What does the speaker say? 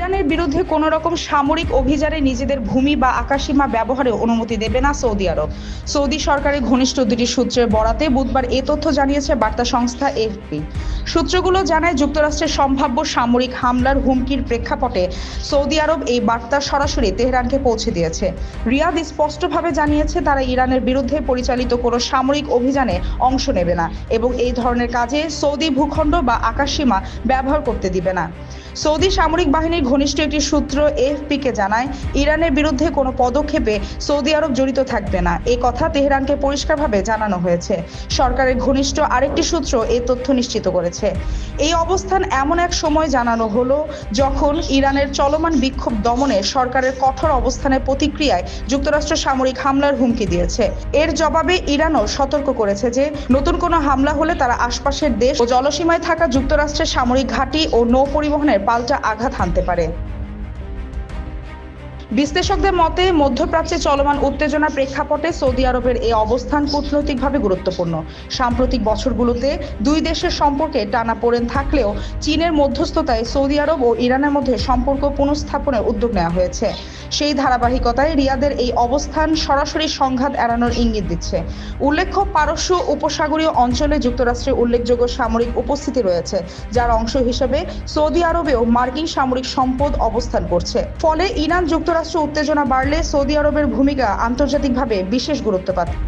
ইরানের বিরুদ্ধে কোনো রকম সামরিক অভিযানে নিজেদের ভূমি বা আকাশসীমা ব্যবহারে অনুমতি দেবে না সৌদি আরব। সৌদি সরকারের ঘনিষ্ঠ দুটি সূত্রের বরাতে বুধবার এ তথ্য জানিয়েছে বার্তা সংস্থা এএফপি। সূত্রগুলো জানায়, যুক্তরাষ্ট্রের সম্ভাব্য সামরিক হামলার হুমকির প্রেক্ষাপটে সৌদি আরব এই বার্তা সরাসরি তেহরানকে পৌঁছে দিয়েছে। রিয়াদ স্পষ্টভাবে জানিয়েছে তারা ইরানের বিরুদ্ধে পরিচালিত কোনো সামরিক অভিযানে অংশ নেবে না এবং এই ধরনের কাজে সৌদি ভূখণ্ড বা আকাশসীমা ব্যবহার করতে দিবে না। সৌদি সামরিক বাহিনীর ঘনিষ্ঠ একটি সূত্র এএফপিকে জানায়, ইরানের বিরুদ্ধে কোনো পদক্ষেপে সৌদি আরব জড়িত থাকবে না। এই কথা তেহরানকে পরিষ্কারভাবে জানানো হয়েছে। সরকারের ঘনিষ্ঠ আরেকটি সূত্র এই তথ্য নিশ্চিত করেছে। এই অবস্থান এমন এক সময় জানানো হলো যখন ইরানের চলমান বিক্ষোভ দমনে সরকারের কঠোর অবস্থানের প্রতিক্রিয়ায় যুক্তরাষ্ট্র সামরিক হামলার হুমকি দিয়েছে। এর জবাবে ইরানও সতর্ক করেছে যে নতুন কোনো হামলা হলে তারা আশপাশের দেশ ও জলসীমায় থাকা যুক্তরাষ্ট্রের সামরিক ঘাঁটি ও নৌ পরিবহনের পাল্টা আঘাত হানতে পারে। বিশ্লেষকদের মতে, মধ্যপ্রাচ্যে চলমান উত্তেজনার প্রেক্ষাপটে সৌদি আরবের এই অবস্থান কূটনৈতিকভাবে গুরুত্বপূর্ণ। সাম্প্রতিক বছরগুলোতে দুই দেশের সম্পর্কে টানাপোড়েন থাকলেও চীনের মধ্যস্থতায় সৌদি আরব ও ইরানের মধ্যে সম্পর্ক পুনঃস্থাপনের উদ্যোগ নেওয়া হয়েছে। সেই ধারাবাহিকতায় রিয়াদের এই অবস্থান সরাসরি সংঘাত এড়ানোর ইঙ্গিত দিচ্ছে। উল্লেখ্য, পারস্য উপসাগরীয় অঞ্চলে যুক্তরাষ্ট্রের উল্লেখযোগ্য সামরিক উপস্থিতি রয়েছে, যার অংশ হিসেবে সৌদি আরবেও মার্কিন সামরিক সম্পদ অবস্থান করছে। ফলে ইরান যুক্তরাষ্ট্র উত্তেজনা বাড়লে সৌদি আরবের ভূমিকা আন্তর্জাতিকভাবে বিশেষ গুরুত্ব পাচ্ছে।